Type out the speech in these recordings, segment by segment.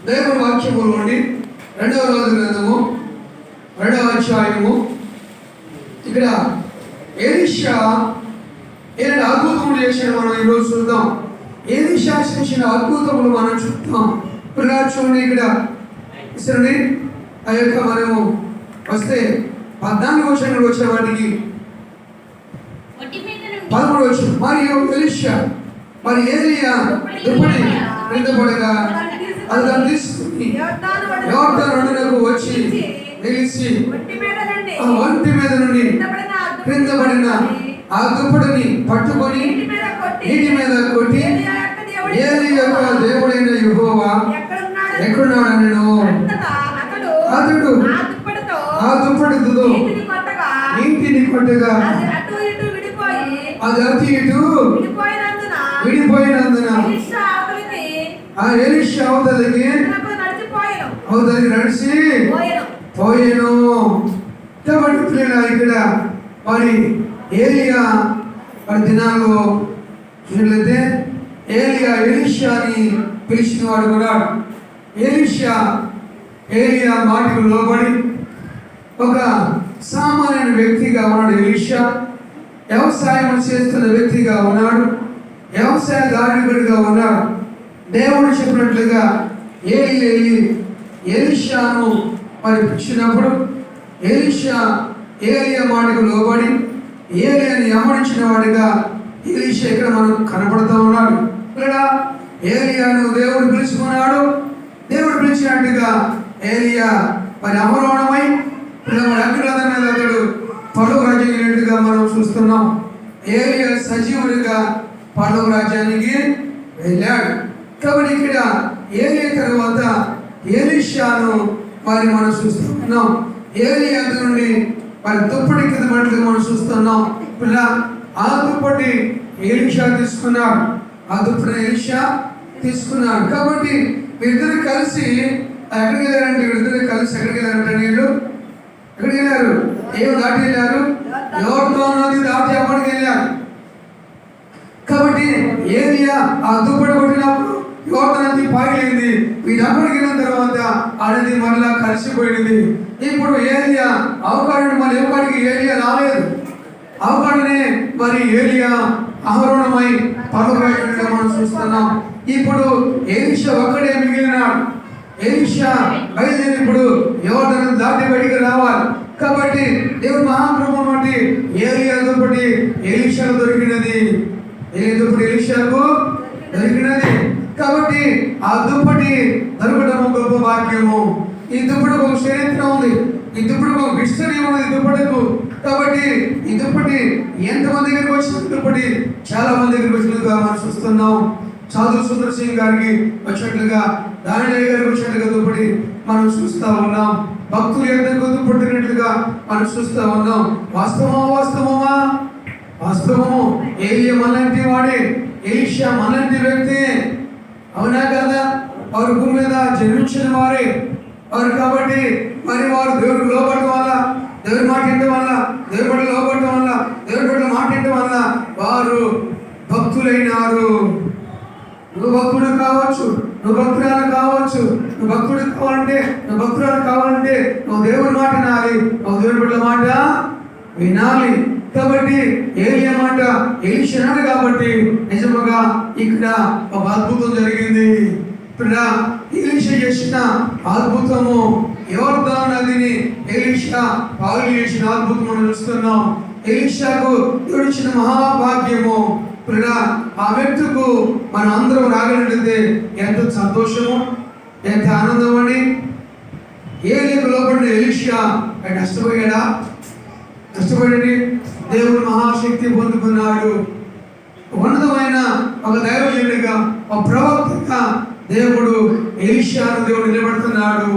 దేవుని వాక్యములోని 2వ రోజు గ్రంథము 2వ అధ్యాయము. ఇక్కడ ఎలీషా ఏదైనా అద్భుతములు చేసిన మనం ఈరోజు చూద్దాం. ఎలీషా చేసిన అద్భుతములు మనం చూద్దాం. చూడండి, ఇక్కడ ఇసరండి ఆ యొక్క మనము వస్తే 14వ వచనంలో వచ్చే వాటికి 13వ వచనం. మరియు ఎలీషా మరి ఏలియా దుప్పటి క్రింద పడగా అది దాన్ని తీసుకుని యోర్దాను వచ్చి నిలిచి ఆ ఒంటి మీద నుండి క్రింద పడిన ఆ దుప్పటిని పట్టుకొని నీటి మీద కొట్టి ఏలి యొక్క దేవుడైన యెహోవా ఎక్కడున్నాడనెను. అతడు ఆ దుప్పటితో నీటిని కొట్టగా అది అటు ఇటు విడిపోయినందున ఆ ఎలీషా అవతలికి నడిచి పోయేను. కాబట్టి ఇక్కడ మరి ఏలియా మరి దినాల్లో చూసినట్లయితే ఏలియా ఎలీషాని పిలిచిన వాడు కూడా. ఏలియా మాటకు లోబడి ఒక సామాన్య వ్యక్తిగా ఉన్నాడు. ఎలీషా వ్యవసాయం చేస్తున్న వ్యక్తిగా ఉన్నాడు, వ్యవసాయ కార్మికుడిగా ఉన్నాడు. దేవుడు చెప్పినట్లుగా ఎలీషాను మరి పిలిచినప్పుడు ఏలియా మాటకు లోబడి ఏలియాని వెంబడించిన వాడిగా ఎలీషా ఇక్కడ మనకు కనపడుతూ ఉన్నాడు. ఇక్కడ ఏలియాను దేవుడు పిలుచుకున్నాడు. దేవుడు పిలిచినట్టుగా ఏలియా మరి అమరోణమై మరి అగ్రహారం మీద అతడు పడవ రాజ్యానికి మనం చూస్తున్నాం. ఏలియా సజీవుడిగా పడవ రాజ్యానికి వెళ్ళాడు. కాబట్టి ఇక్కడ ఏలియా తర్వాత ఎలీషాను మరి మనం చూస్తున్నాం. ఏలియా నుండి మరి దుప్పటి కింద పడినట్లుగా మనం చూస్తున్నాం. ఇలా ఆ దుప్పటి ఎలీషా తీసుకున్నాడు, ఆ దుప్పటి ఎలీషా తీసుకున్నాడు. కాబట్టి వీరిద్దరు కలిసి ఎక్కడికి వెళ్ళారంటే ఎక్కడికి వెళ్ళారు? ఏం దాటి వెళ్ళారు? యోర్దాను నది దాటి అప్పటికి వెళ్ళారు. కాబట్టి ఏలియా ఆ దుప్పటి కొట్టినప్పుడు యోర్దాను నది పాయలేంది. వీటప్పటికి వెళ్ళిన తర్వాత అనేది మళ్ళా కలిసిపోయింది. ఇప్పుడు ఏలియా అవకాశం మళ్ళీ ఎవరికి ఏలియా రాలేదు. అవకాశనే మరి ఏలియా ఆహరణమై పర్వకాశంగా మనం చూస్తున్నాం. ఇప్పుడు ఎలీషా ఒక్కడే మిగిలినాడు. ఎలీషా బయలుదేరి ఇప్పుడు యోర్దాను దాటి బయటికి రావాలి. కాబట్టి దేవుడు మహాప్రభు బట్టి ఏలియా దుప్పటి ఎలీషాకు దొరికినది. ఎలీషాకు దొరికినది. కాబట్టి ఆ దుప్పటి దొరకడం గొప్ప భాగ్యము. ఈ దుప్పటికి ఒక చరిత్ర ఉంది, ఈ దుప్పటికి ఒక హిస్టరీ ఉంది ఈ దుప్పటికు. కాబట్టి ఈ దుప్పటి ఎంతమంది దగ్గరికి వచ్చిన దుప్పటి చాలా మంది దగ్గరికి వచ్చినట్టుగా మనం చూస్తున్నాం. సాధు సుందర్ సింగ్ గారికి వచ్చినట్లుగా, దానియల్ గారికి వచ్చినట్లుగా దుప్పటి మనం చూస్తూ ఉన్నాం. భక్తులు ఎంతకు దుప్పటినట్లుగా మనం చూస్తూ ఉన్నాం. వాస్తవము ఏలియా మనలాంటి వాడే, ఎలీషా మనలాంటి వ్యక్తి. అవునా కదా? వారు భూమి మీద జన్మించిన వారే వారు. కాబట్టి మరి వారు దేవుడికి లోబడటం వల్ల, దేవుడి మాట వినడం వల్ల, దేవుడి పట్ల లోబడటం వల్ల, దేవుడి పట్ల మాట వినడం వల్ల వారు భక్తులైనారు. నువ్వు భక్తుడు కావచ్చు, నువ్వు భక్తురాలు కావచ్చు. నువ్వు భక్తుడు కావాలంటే, నువ్వు భక్తురాలు కావాలంటే నువ్వు దేవుడి మాట వినాలి, నువ్వు దేవుడి పట్ల మాట వినాలి. కాబట్టి ఏలియా మాట ఎలీషాను కాబట్టి నిజముగా ఇక్కడ ఒక అద్భుతం జరిగింది. ఇప్పుడు ఎలీషా చేసిన అద్భుతము యోర్దాను నదిని ఎలీషా పాలు చేసిన అద్భుతం మనం చూస్తున్నాం. ఎలీషాకు దేవుడు ఇచ్చిన మహాభాగ్యము. ఇప్పుడు ఆ వ్యక్తికు మనం అందరం రాగలిగితే ఎంత సంతోషము, ఎంత ఆనందం అండి. ఏలియాకు లోపడిన ఎలీషా నష్టపోయాడు. దేవుడు మహాశక్తి పొందుకున్నాడు. ఉన్నతమైన ఒక దైవజనుడిగా, ఒక ప్రవక్తగా దేవుడు ఎలీషాను దేవుడు నిలబడుతున్నాడు.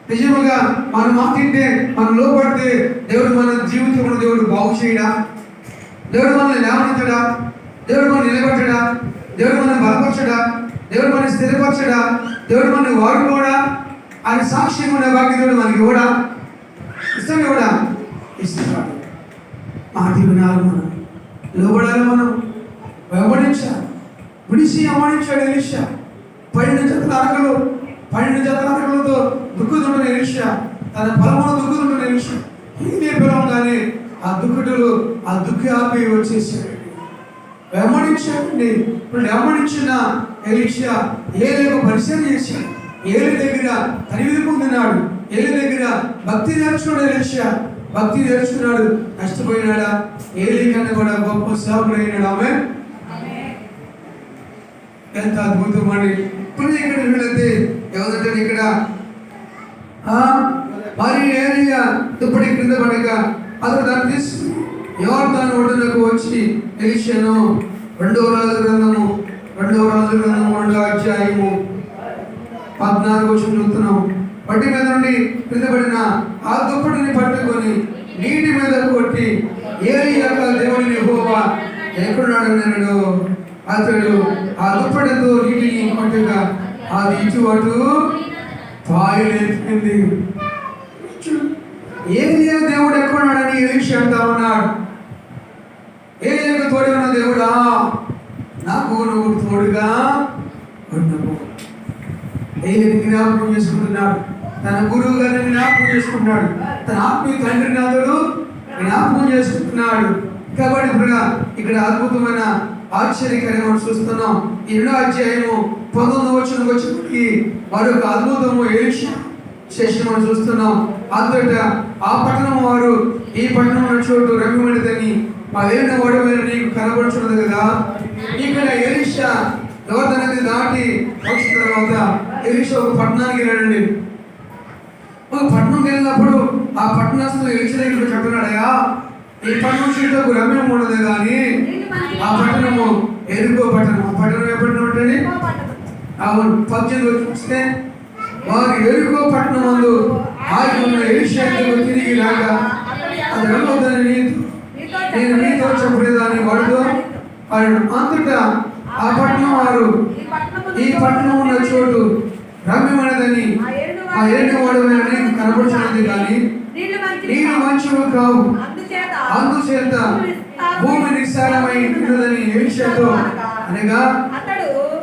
నిజముగా మనం మాటింటే, మనం లోపడితే దేవుడు మన జీవితంలో దేవుడు బాగు చేయడా, దేవుడు మనల్ని లేవనెత్తడా, దేవుడు మనం నిలబెట్టడా, దేవుడు మనం బలపరచడా, దేవుడు మనం స్థిరపరచడా, దేవుడు మనం వాడుకోడా అని సాక్ష్యం ఉండే భాగ్యం దేవుడు మనకి ఇవ్వడా? ఇష్టం ఇవ్వడా? ఇస్తున్నాడు. మాట వినాలి, మనం లోబడాలి, మనం వెంబడించాలి. విడిసి అమ్మడించాడు ఎలీషా. 12 జతల అరకలతో దుక్కుతుంటున్న ఎలీషా, తన పొలంలో దుక్కుతుంటున్న ఎలీషా ఈయనే పిలవగానే ఆ దుక్కుడులు ఆ దుక్కి ఆపి వచ్చేసాడు. వెంబడించాడండి. ఇప్పుడు వెంబడించిన ఎలీషా ఏలీకు పరిచయం చేశాడు. ఏలి దగ్గర తనివిది పొందినాడు. ఏలి దగ్గర భక్తి నేర్చుకున్నాడు. ఎలీషా భక్తి నేర్చుకున్నాడు. నష్టపోయినాడా? ఏలి కన్నా కూడా గొప్ప సేవకుడు అయినాడు. ఆమె ఎంత అద్భుతం అండి. ఇప్పుడు ఇక్కడ వెళితే ఎవరంటే ఇక్కడ మరి ఏలియా దుప్పటి క్రింద పడగా అతను దాన్ని తీసుకుని యోర్దాను ఒడ్డునకు వచ్చి ఎలీషాను 2వ రాజుల గ్రంథము 2వ అధ్యాయము 14 చూస్తున్నాం. పట్టి మీద నుండి క్రింద పడిన ఆ దుప్పటిని పట్టుకొని నీటి మీద కొట్టి ఏలి యొక్క దేవుడిని యెహోవా ఎక్కడున్నాడన్నాడు. అతడు ఆ దుప్పటితో నీటిని కొట్టగా అది ఇటు అటు పాయలేపింది. ఏలియా దేవుడు ఎక్కడున్నాడని ఎలీషా అంటా ఉన్నాడు. ఏలియాకు తోడు ఉన్న దేవుడా, నాకు నువ్వు తోడుగా ఉన్నావు. ఏలియాని జ్ఞాపకం చేసుకుంటున్నాడు. తన గురువు గారిని జ్ఞాపకం చేసుకుంటున్నాడు. తన ఆత్మీయ తండ్రిని అతడు జ్ఞాపకం చేసుకుంటున్నాడు. కాబట్టి ఇక్కడ అద్భుతమైన ఆశ్చర్యకరమైన చూస్తున్నాం. 2వ అధ్యాయము 19వ వచనం వచ్చేప్పటికి మరొక అద్భుతము ఎలీషా శేషం మనం చూస్తున్నాం. అంతటా ఆ పట్టణం వారు ఈ పట్టణం ఉన్న చోటు రమ్యమైనదని మా దేవుని ఓడమైన నీకు కనబడుచున్నది కదా. ఇక్కడ ఎలీషా యోర్దాను దాటి వచ్చిన తర్వాత ఎలీషా ఒక పట్టణానికి వెళ్ళాడండి. ఒక పట్టణంకి వెళ్ళినప్పుడు ఆ పట్టణస్తులు ఎలీషా దగ్గర చెప్తున్నాడయా, ఈ పట్టణం చుట్టూ రమ్యం ఉండదు కానీ ఆ పట్టణము ఎరుకో పట్టణం. ఆ పట్టణం ఏ పట్టణం ఉంటుంది? అవును, 18 చూస్తే వారు ఎరుకో పట్టణం ముందు ఆగి ఉన్న ఎలీషా తిరిగి రాగా అది రమ్మవుతుంది, నేను మీతో చెప్పలేదని వాడుతో అంతటా ఆ పట్టణం వారు ఈ పట్టణం ఉన్న చోటు రమ్యమైనదని ఆ ఏడు వాడమైన నీకు కనబడుచున్నది కానీ నీళ్ళు మంచివి కావు, అందుచేత భూమి నిస్సారమై ఉన్నదని ఎలీషాతో అనగా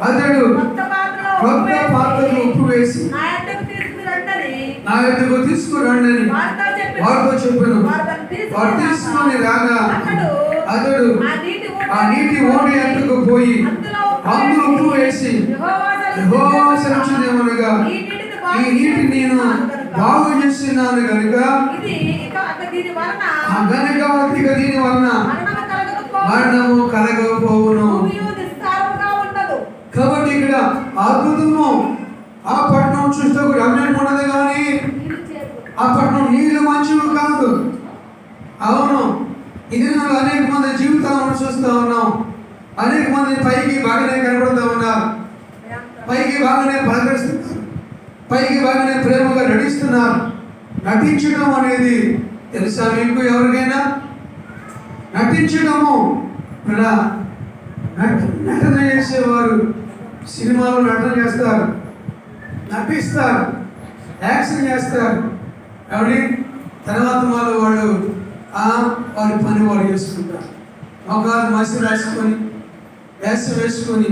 అతడు కొత్త పాత్రలో ఉప్పు వేసి నా యొద్దకు తీసుకురండి అని వారితో చెప్పాను. వారు తీసుకొని రాగా అతడు ఆ నీటి ఓడి అంతకు పోయి అందులో ఉప్పు వేసి యెహోవా సెలవిచ్చినదేమనగా ఈ నీటి నేను బాగు చేస్తున్నాను కనుక దీని వలన మరణము కలగకపోవును. కాబట్టి ఇక్కడ అద్భుతము ఆ పట్టణం చూస్తే రమ్యం ఉన్నది కానీ ఆ పట్టణం నీళ్ళు మంచివి కాదు. అవును, ఇది అనేక మంది జీవితాలను చూస్తూ ఉన్నాం. అనేక మంది పైకి బాగానే కనబడుతూ ఉన్నారు, పైకి బాగానే పలకరిస్తున్నారు, పైకి బాగానే ప్రేమగా నటిస్తున్నారు. నటించడం అనేది తెలుసా మీకు? ఎవరికైనా నటించడము నటన చేసేవారు సినిమాలో నటన చేస్తారు, నటిస్తారు, యాక్షన్ చేస్తారు. ఎవరి తర్వాత వాళ్ళు వారి పని వాడు చేసుకుంటారు. ఒకరు మసి రాసుకొని వేసి వేసుకొని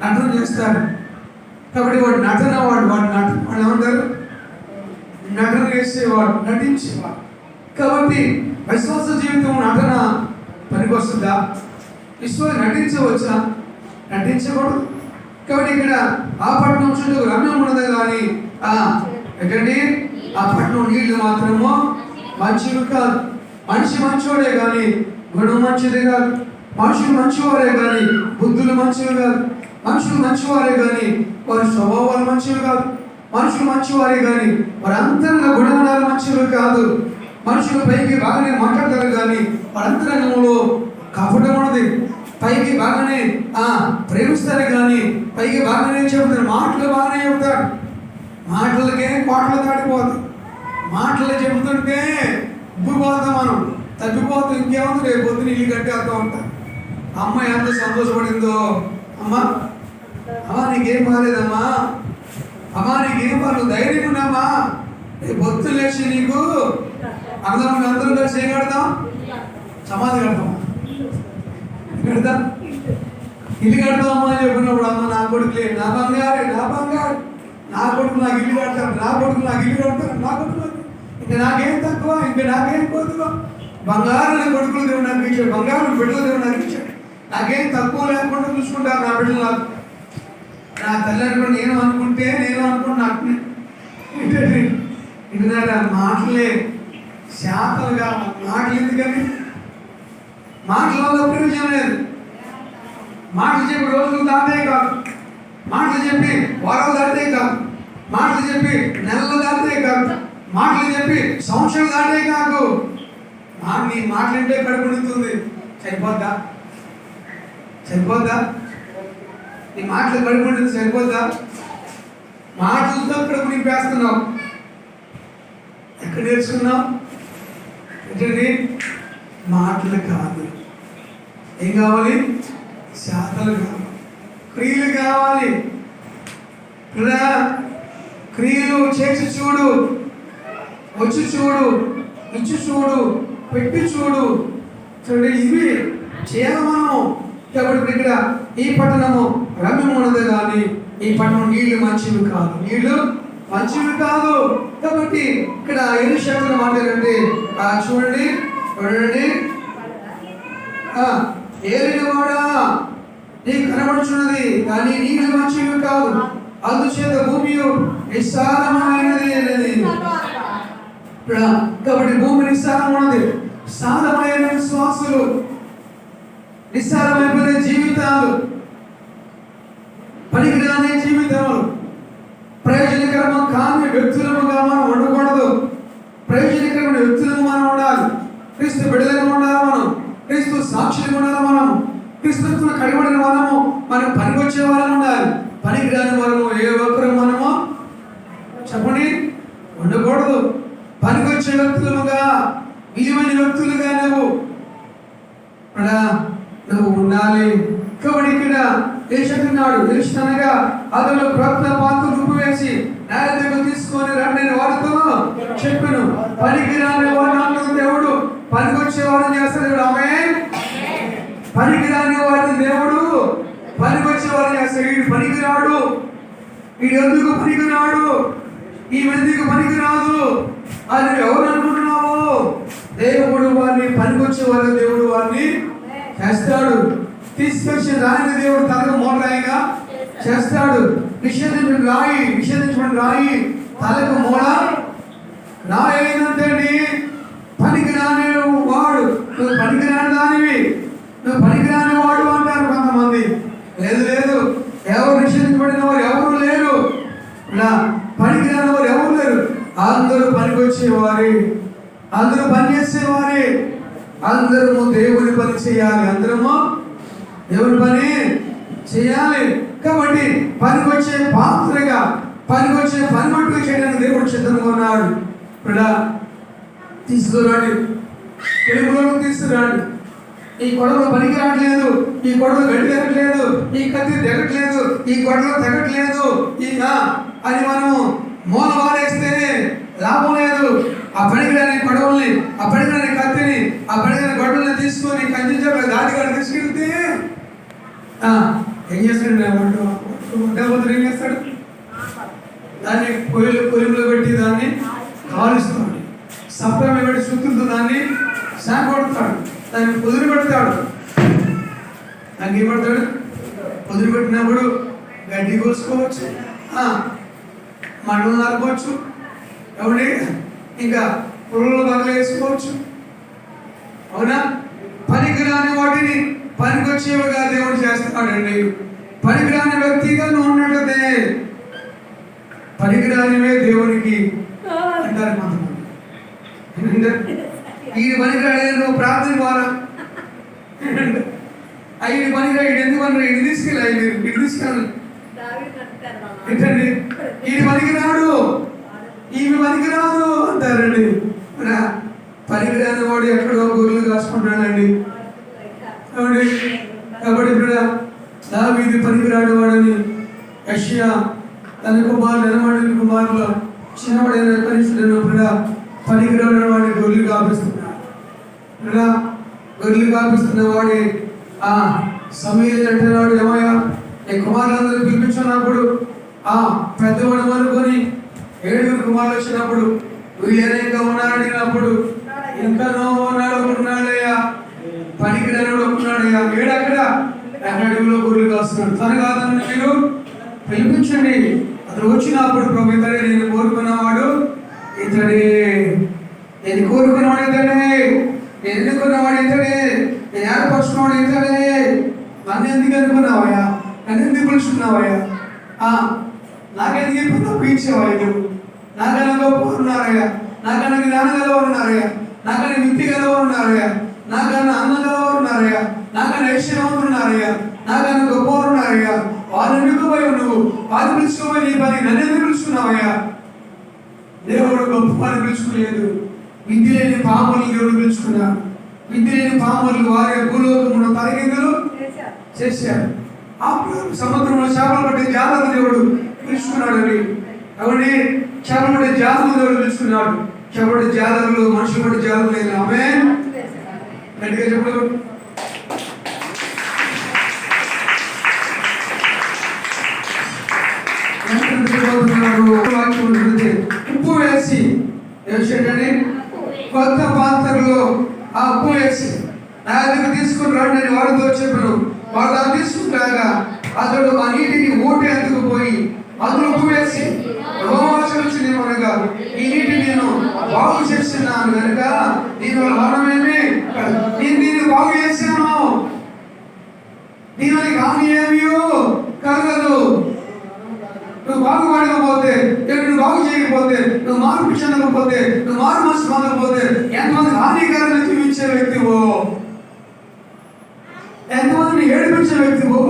నటన చేస్తారు. కాబట్టి వాడు నటన వాళ్ళు ఏమంటారు? నటన చేసేవాడు, నటించేవాడు. కాబట్టి విశ్వాస జీవితం నటన పనికొస్తుందా? విశ్వాసం నటించవచ్చా? నటించకూడదు. కాబట్టి ఇక్కడ ఆ పట్టణం చుట్టూ రమ్యం ఉన్నది కానీ ఎక్కడి ఆ పట్టణం నీళ్లు మాత్రము మంచివి కాదు. మనిషి మంచివాడే కానీ గుణం మంచిది కాదు. మనుషులు మంచివారే కానీ బుద్ధులు మంచివి కాదు. మనుషులు మంచివారే కానీ వారి స్వభావాలు మంచివి కాదు. మనుషులు మంచివారే కానీ వారి అంతరంగ గుణగణాలు మంచివి కాదు. మనుషులు పైకి బాగానే మాట్లాడతారు కానీ వారి అంతరంగంలో కపటం ఉన్నది. పైకి బాగానే ప్రేమిస్తారు కానీ పైకి బాగానే చెబుతారు, మాటలు బాగానే చెబుతారు. మాటలకే కోటలు దాటిపోతాయి. మాటలు చెబుతుంటే ఉబ్బిపోతాం, మనం తగ్గిపోతాం. ఇంకేముంది, రేపు పొద్దున ఇల్లు కట్టేస్తూ ఉంటాం. అమ్మ ఎంత సంతోషపడిందో, అమ్మా నీకేం బాగాలేదమ్మా, నీకేం బాగాలేదు, ధైర్యం ఉన్నామా, రేపు పొద్దు లేచి నీకు అందరం కలిసి ఏం కడతాం? సమాధి కడతాం. కడతా ఇల్లు కడతామా అని చెప్పినప్పుడు అమ్మ నా కొడుకులే, నా బంగారు, నా బంగారు, నా కొడుకు నాకు ఇల్లు కడతాడు, నా కొడుకు నాకు ఇల్లు కడతాడు, నా కొడుకు ఇంకా నాకేం తక్కువ, ఇంకా నాకేం కొద్దువ. బంగారు కొడుకులు దేవుడు నాకు ఇచ్చాడు, బంగారు బిడ్డలు దేవుడు నాకు ఇచ్చాడు, నాకేం తక్కువ లేకుండా చూసుకుంటాను నా బిడ్డలు. నాకు నా తల్లిని కూడా నేను అనుకుంటున్నా నాకు ఇంటున్నాడు. మాటలే శాతలుగా మాటలు ఎందుకని? మాటల వల్ల ప్రయోజనం లేదు. మాటలు చెప్పి రోజులు దాటే కాదు, మాటలు చెప్పి వారాలు దాటే కాదు, మాటలు చెప్పి నెలలు దాటే కాదు, మాటలు చెప్పి సంవత్సరాలు దాటే కాదు. నీ మాటలంటే కడుపు నిండుతుంది. సరిపోద్దా? నీ మాటలు కడుపు నిండుతుంది, సరిపోద్దా? మాటలతో కడుపు నింపేస్తున్నావు. ఎక్కడ నేర్చుకున్నావు? ఏంటండి? మాటలు కాదు, ఏం కావాలి? శాతలు కావాలి, క్రియలు కావాలి. క్రియలు చేసి చూడు, వచ్చి చూడు, ఇచ్చి చూడు, పెట్టి చూడు. చూడండి, ఇవి చేయాలి మనము. కాబట్టి ఇక్కడ ఈ పట్టణము రమ్యం ఉన్నది కానీ ఈ పట్టణం నీళ్లు మంచివి కాదు, నీళ్లు మంచివి కాదు. కాబట్టి ఇక్కడ ఎలీషా మాట్లాడండి, చూడండి ఏలినవాడా నీకు కనబడుచున్నది కానీ నీళ్లు మంచివి కాదు, అందుచేత భూమి నిస్సారమైనది అనేది. కాబట్టి భూమి నిస్సారమైనది, సారమైన విశ్వాసులు, నిస్సారమైపోయిన జీవితాలు, పనికిరాని జీవితాలు, ప్రయోజనకరము కాని వ్యక్తులముగా మనం ఉండకూడదు. ప్రయోజనకరమైన వ్యక్తులను మనం ఉండాలి. క్రీస్తు బిడ్డలుగా ఉండాలి, మనం క్రీస్తు సాక్షులుగా ఉండాలి, మనం క్రీస్తుతో కడిబడిన మనము, మనం పనికి వచ్చే వాళ్ళని ఉండాలి. పనికిరాని మనము ఏ ఒక్కరు మనము చెప్పండి ఉండకూడదు. పనికి వచ్చే వ్యక్తులుగా, విలువైన వ్యక్తులుగా నువ్వు ఉండాలి. కాబట్టి ఇక్కడ దేశకున్నాడు తెలుసునగా అతను ప్రవక్త పాత్ర రూపవేసి నాయకులు తీసుకొని రండి వారితో చెప్పాను. పనికిరాని వారిని దేవుడు పనికొచ్చే వారిని చేస్తాడు. ఆమేన్. పనికిరాని వారిని దేవుడు పనికొచ్చే వారిని చేస్తాడు. వీడు పనికిరాడు, వీడు ఎందుకు పనికిరాడు, ఈ ఎందుకు పనికిరాదు అని ఎవరు అనుకుంటున్నావు? దేవుడు వారిని పనికొచ్చే వారిని దేవుడు వారిని చేస్తాడు. తీసుకొచ్చి రాయిని దేవుడు తలకు మూలరాయిగా చేస్తాడు. నిషేధించబడిన రాయి తలకు మూల రాయి అయినంతేంటి? పనికిరాని వాడు, నువ్వు పనికిరాని దానివి, నువ్వు పనికిరాని వాడు అంటారు కొంతమంది. లేదు, ఎవరు నిషేధించబడిన వారు ఎవరు లేరు, పనికిరాని వారు ఎవరు లేరు. అందరూ పనికొచ్చేవారి, అందరూ పనిచేసేవారి, అందరము దేవుని పని చేయాలి, అందరము దేవుని పని చేయాలి. కాబట్టి పనికొచ్చే పాత్రగా, పనికొచ్చే పని మట్టుకు చేయడానికి దేవుడు సిద్ధంగా ఉన్నాడు. ఇప్పుడు తీసుకురండి, తెలుగులోకి తీసుకురండి. ఈ గొడవలు పనికి రావట్లేదు, ఈ గొడవలు గడ్డి తెగట్లేదు, ఈ కత్తి తెగట్లేదు, ఈ గొడవలు తెగట్లేదు అని మనము మూల వారేస్తే లాభం లేదు. ఆ పనికిరాని గొడవల్ని, ఆ పనికిరాని కత్తిని, ఆ పనికిరాని గొడవల్ని తీసుకొని కంచె దాటిగా తీసుకెళ్తే ఏం చేస్తాడు? ఏం చేస్తాడు? దాన్ని పొయ్యిలో పెట్టి దాన్ని కాలుస్తాడు, సప్లం పెట్టి సుత్తులతో దాన్ని సాగొడతాడు, దాన్ని పొదురు పెడతాడు. దానికి ఏం పడతాడు? పొదురు పెట్టినప్పుడు గడ్డి కోసుకోవచ్చు, మండలు నరకోవచ్చు, ఎవరి ఇంకా పొలంలో బదులు వేసుకోవచ్చు. అవునా? పనికిరాని వాటిని పనికొచ్చేవిగా దేవుడు చేస్తాడండి. పనికిరాని వ్యక్తిగా నువ్వు ఉన్నట్లయితే పనికిరానివే దేవునికి అంటారు కొంతమంది. ఈ పనికిరాడే నువ్వు ప్రార్థన ద్వారా అవి పనికిరా ఎందుకు అన్నారు? ఇది తీసుకెళ్ళి ఇటు తీసుకెళ్ళాలి ఏంటండి? ఈ పనికిరాడు, ఈమె పనికిరాదు అంటారండి. పనికిరాని వాడు ఎక్కడో గొర్రెలు కాసుకుంటాడండి. కాబట్టి ఇప్పుడు దావీదు పనికిరాడు వాడని యెషయా తన కుమారుల చిన్నవాడైన పరిస్థితుల్లో పనికిరాని వాడిని గొర్రెలు కాపిస్తున్నాడు. గొర్రెలు కాపిస్తున్న వాడి సమూయేలు అంటున్నాడు, ఏమయ్యా నీ కుమారులందరూ పిలిపించున్నప్పుడు ఆ పెద్దవాడు అనుకొని 7 కుమారులు వచ్చినప్పుడు వీళ్ళైనా ఇంకా ఉన్నారని అడిగినప్పుడు ఇంకా ఉన్నాడు ఒకడున్నాడయ్యా, పనికి నన్ను ఒకడున్నాడయ్యా, ఏడక్కడ అడవిలో గొర్రెలు కాస్తున్నాడు, తను కాదని మీరు పిలిపించండి. అతను వచ్చినప్పుడు ప్రభు ఇతడే, నేను కోరుకున్నవాడు ఇతడే, నేను కోరుకున్నవాడు ఇతడే, నేను ఎన్నుకున్నవాడు ఇతడే, నేను ఏర్పరుచుకున్నవాడు ఇతడే. నన్ను ఎందుకు అనుకున్నావయ్యా, నన్ను ఎందుకు పిలుచుకున్నావయ్యా, నాకెందుకు ఇప్పుడు తప్పించేవాళ్ళు, నాకన్నా గొప్ప ఉన్నారయ్యా, నాకన్నా జ్ఞానం గలవారు ఉన్నారయ్యా, నాకన్నా విద్య గలవారు ఉన్నారయ్యా, నాకన్నా అన్నం గలవారు ఉన్నారయ్యా, నాకన్నా ఐశ్వర్యవంతులు ఉన్నారయ్యా, నాకన్నా గొప్పవారు ఉన్నారయ్యా. వారిని ఎందుకుపోయి నువ్వు వారిని పిలుచుకోపోయి నీ పని నన్ను ఎందుకు పిలుచుకున్నావయ్యా? దేవుడు గొప్ప వారిని పిలుచుకోలేదు. విద్య లేని పాములు దేవుడు పిలుచుకున్నాడు. విద్య లేని పాములు వారి భూలోకమును తలకిందులు చేశారు. అప్పుడు సముద్రంలో చేపలు పట్టే జాతర దేవుడు పిలుచుకున్నాడు. అని కాబట్టి చేపలు పట్టే జాతర దేవుడు పిలుచుకున్నాడు. చేపలు పట్టే జాతరలు మనుషులు పట్టే జాతర లేదు. ఆమేన్. గట్టిగా చెప్పడు. ఉప్పు వేసి ఏంటంటే కొత్త పాత్రలో ఆ ఉప్పు వేసి నా దగ్గర తీసుకుని రండి అని వాడితో చెప్పాను. వాడు దాన్ని తీసుకుంటాగా అతడు ఆ నీటిని ఓటేందుకు పోయి అందులో ఉప్పు వేసి రోమాంచం వచ్చింది మనగా, ఈ నీటిని నేను బాగు చేస్తున్నాను కనుక దీనివల్ల మనమేమి నేను దీన్ని బాగు చేశాను, దీనివల్ల హాని ఏమీ కలగదు. నువ్వు బాగుపడకపోతే, నువ్వు బాగు చేయకపోతే, నువ్వు మార్పు చెందకపోతే, నువ్వు మారు మనసు పొందకపోతే ఎంతమంది హానికరంగా జీవించే వ్యక్తివో, ఎంతమందిని ఏడిపించే వ్యక్తివో,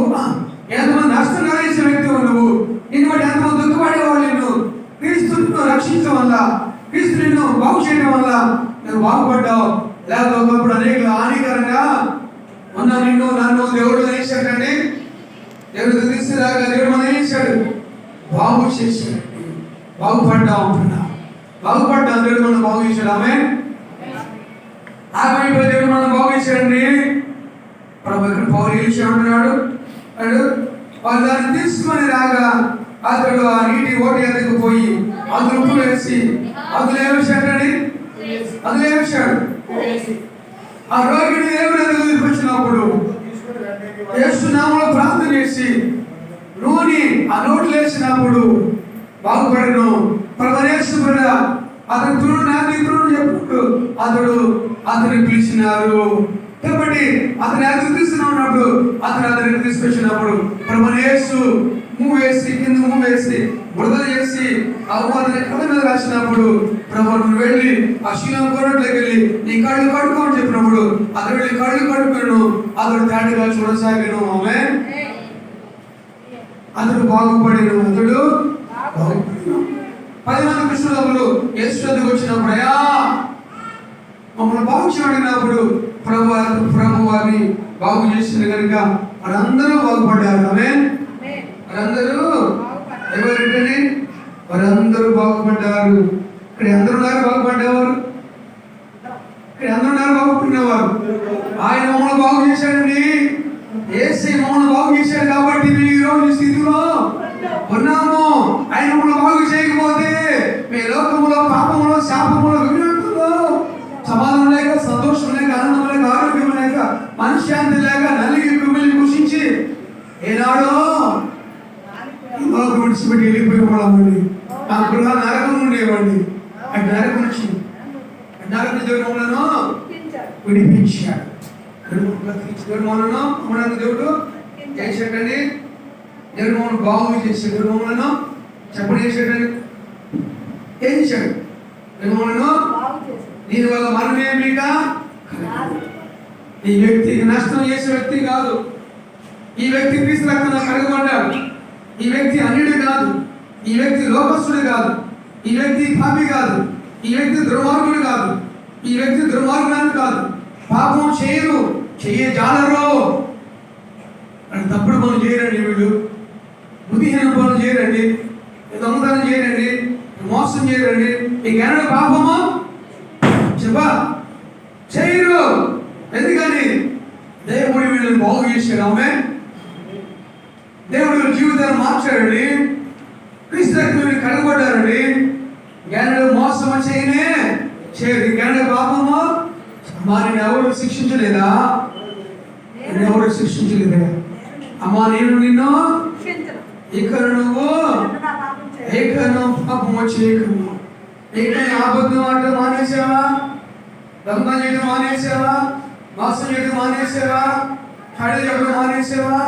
ఎంతమంది నష్టం కలిగించే వ్యక్తివో నువ్వు. నిన్ను బట్టి ఎంతమంది దుఃఖపడేవాళ్ళు నిన్ను క్రీస్తు నిన్ను రక్షించడం వల్ల, క్రీస్తు నిన్ను బాగు చేయడం వల్ల నువ్వు బాగుపడ్డావు. లేకపోతే ఒకప్పుడు అనేక హానికరంగా ఉన్న నిన్ను నన్ను దేవుడు వేసాడండి. దేవుడు తీసుకురాగా దేవుడు మనం వేసాడు, బాగు చేశాడు, బాగుపడ్డా ఉంటున్నా, బాగుపడ్డా దేవుడు మనం బాగు చేశాడు. ఆమేన్. ఆమె దేవుడు మనం బాగు చేశాడండి. ప్రభు ఇక్కడ పౌరు అంటున్నాడు, వాళ్ళు దాన్ని తీసుకొని రాగా అతడు ఆ నీటి ఓటి ఎద్దకు పోయి అందులో ఉప్పు వేసి అందులో ఏమిషాడండి, అందులో ఏమిషాడు. ఆ రోగిని దేవుడు ఎదుగు తీసుకొచ్చినప్పుడు యేసు నామములో ప్రార్థన చేసి నూనె ఆ నోట్లు వేసినప్పుడు బాగుపడను. ప్రభనేశ్వరుడ అతను తుడు నాది తుడు చెప్పినప్పుడు అతను పిలిచినారు. కాబట్టి అతను ఎదుగు తీసుకున్నప్పుడు అతనికి తీసుకొచ్చినప్పుడు ప్రభనేసు మూవ్ వేసి కింద మూవ్ వేసి బురద చేసి అతని కళ్ళ మీద రాసినప్పుడు ప్రభు వెళ్ళి ఆ శీలం కోరట్లోకి వెళ్ళి నీ కళ్ళు కడుక్కోమని చెప్పినప్పుడు అతను వెళ్ళి కళ్ళు కడుక్కోను, అతడు తాటిగా చూడసాగాను. ఆమేన్. అతడు బాగుపడిను, అతడు 10 మంది కృష్ణులు యేసు వద్దకు వచ్చినప్పుడు అయ్యా మమ్మల్ని బాగు చేయడినప్పుడు ప్రభు వారిని బాగు చేసింది కనుక వారందరూ బాగుపడ్డారు. ఆమేన్. వారందరూ ఎవరంటే వారందరూ బాగుపడ్డారు. ఇక్కడ అందరూ ఉన్నారు బాగుపడ్డేవారు, ఇక్కడ అందరూ ఉన్నారు బాగుపడినవారు. ఆయన మమ్మల్ని బాగు చేశాడండి. యేసు మమ్మల్ని బాగు చేశాడు కాబట్టి మేము ఈ రోజు స్థితిలో ఉన్నాము. ఆయన మమ్మల్ని బాగు చేయకపోతే మీ లోకములో పాపములో శాపములో విగ్రహంలో సమాధానం లేక, సంతోషం లేక, ఆనందం లేక, ఆరోగ్యం లేక, మనశ్శాంతి లేక నలిగి కుమిలి కృషించి ఏనాడో విడిచిపెట్టి వెళ్ళిపోయేవాళ్ళండి. ఆ గృహ నరకం ఉండేవాడిని. ఆ నరకం నుంచి దేవుడు విడిపించాడు. దేవుడు మనను అమ్మడానికి దేవుడు చేశాడండి. దేవుడు మమ్మల్ని బాగు చేశాడు. దేవుడు మమ్మల్ని చెప్పడం చేశాడండి. ఏం చేశాడు? దేవుడు మమ్మల్ని దీనివల్ల మనమేమిగా ఈ వ్యక్తికి నష్టం చేసే వ్యక్తి కాదు. ఈ వ్యక్తి క్రీస్తు రక్తంలో కడగబడ్డాడు. ఈ వ్యక్తి అన్యుడు కాదు. ఈ వ్యక్తి లోకస్తుడు కాదు. ఈ వ్యక్తి పాపి కాదు. ఈ వ్యక్తి దుర్మార్గుడు కాదు. ఈ వ్యక్తి దుర్మార్గుడు కాదు. పాపం చేయరు, జాలరు. తప్పుడు పనులు చేయరండి వీళ్ళు. బుద్ధిహీన పనులు చేయరండి, దొంగతనం చేయరండి, మోసం చేయరండి. ఈ గనడ పాపము చెప్పా చేయరు. ఎందుకని దేవుడు వీళ్ళని బాగు చేశాడు. ఆమేన్. దేవుడు జీవితాన్ని మార్చాడండి. క్రీస్తు రక్తంలో కడగబడ్డారండి. జ్ఞానుడు మోసం చేయదు. జ్ఞానుడు పాపము వారిని ఎవరు శిక్షించలేదా? ఎవరు శిక్షించలేదా? అమ్మా నేను నిన్ను నువ్వు పాపము చేయకను. అబద్ధం ఆడటం మానేసావా? దొంగతనం చేయడం మానేసావా? మోసం చేయడం మానేసావా? హడి చేయడం మానేసావా?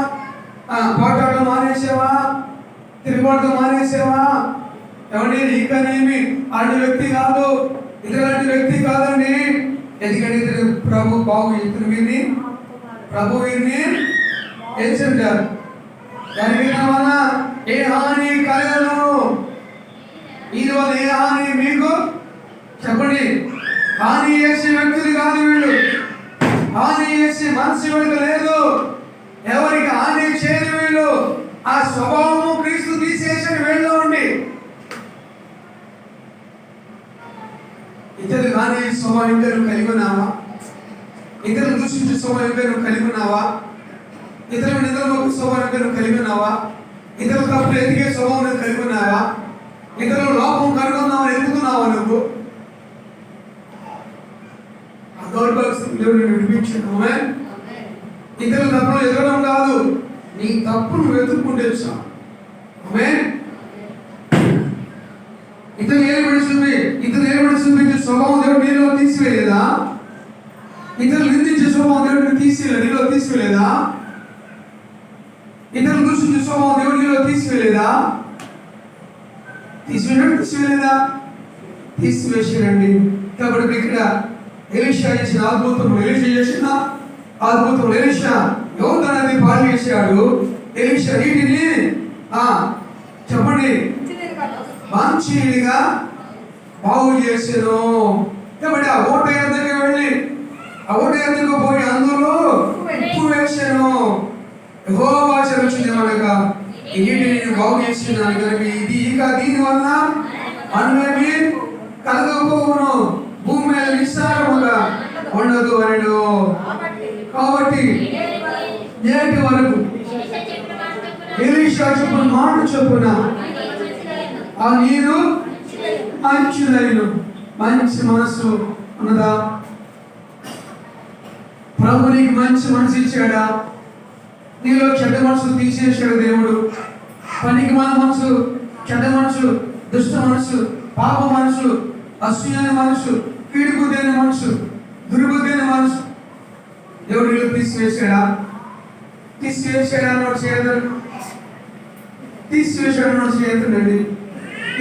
పోటాడడం మానేసావా? తిరుగుబాటు మానేసావా? ఎవరి ఇకనేమి అటు వ్యక్తి కాదు, ఇతరులాంటి వ్యక్తి కాదండి. ఎందుకంటే ఇతరు ప్రభు బాగు ఇతరు వీరిని ప్రభు వీరిని తెలిసింటారు. దాని వల్ల ఏ హాని కలగను. ఇది వల్ల ఏ హాని మీకు చెప్పండి. హాని చేసే వ్యక్తులు కాదు వీళ్ళు. హాని చేసే మనసు వీళ్ళకి లేదు. ఎవరికి హాని చేయని వీళ్ళు. ఆ స్వభావము క్రీస్తు తీసేసిన వీళ్ళు ఉండి ఇతరులు కానీ స్వభావం ఇంకా నువ్వు కలిగి ఉన్నావా? ఇతరులు దూషించే స్వభావం ఇంకా నువ్వు కలిగి ఉన్నావా? ఇతరులు నిద్రలోకి స్వభావం ఇంకా నువ్వు కలిగి ఉన్నావా? ఇతరుల తప్పులు ఎదిగే స్వభావం నువ్వు కలిగి ఉన్నావా? ఇతరులు లోపం కనుగొన్నావని ఎదుగుతున్నావా? నువ్వు ఆ దౌర్భాగ్యం వినిపించాను. ఇతరుల తప్పులు ఎదగడం కాదు, నీ తప్పును వెతుక్కుంటే చాలు. ఆమేన్. ఇతరులు ఏర్పడుతుంది స్వభావం దేవుడు నీలో తీసివేయలేదా? ఇతరులు నిందించే స్వభావం దేవుడిని నీలో తీసివేయలేదా? ఇతరులు దూషించే స్వభావం దేవుడు నీలో తీసివేయలేదా? తీసివేసాడండి. కాబట్టి ఇక్కడ ఎలీషా చేసిన అద్భుతం, ఎలీషా యోర్దాను పాలు చేశాడు. ఎలీషా నీటిని చెప్పండి మంచిగా బాగు చేశాను. కాబట్టి ఆ ఓట దగ్గరికి వెళ్ళి ఆ ఓట దగ్గరకు పోయి అందులో ఉప్పు వేసాను. యెహోవా సెలవిచ్చింది మనగా ఈ నీటిని నేను బాగు చేస్తున్నాను కనుక దీని వల్ల మనమేమి కలగకపోవును, భూమి మీద నిస్సారముగా ఉండదు అనడు. కాబట్టి నేటి వరకు ఎలీషా చెప్పిన మాట చొప్పున ఆ నీరు మంచిదైన మంచి మనసు ఉన్నదా? ప్రభు నీకు మంచి మనసు ఇచ్చాడా? నీలో చెడ్డ మనసు తీసేసాడు దేవుడు. పనికి మన మనసు, చెడ్డ మనసు, దుష్ట మనసు, పాప మనసు, అసూయైన మనసు, కీడుబుద్ధైన మనసు, దుర్బుద్ధైన మనసు దేవుడు నీలో తీసివేసాడా? తీసివేసాడు చేయదండి.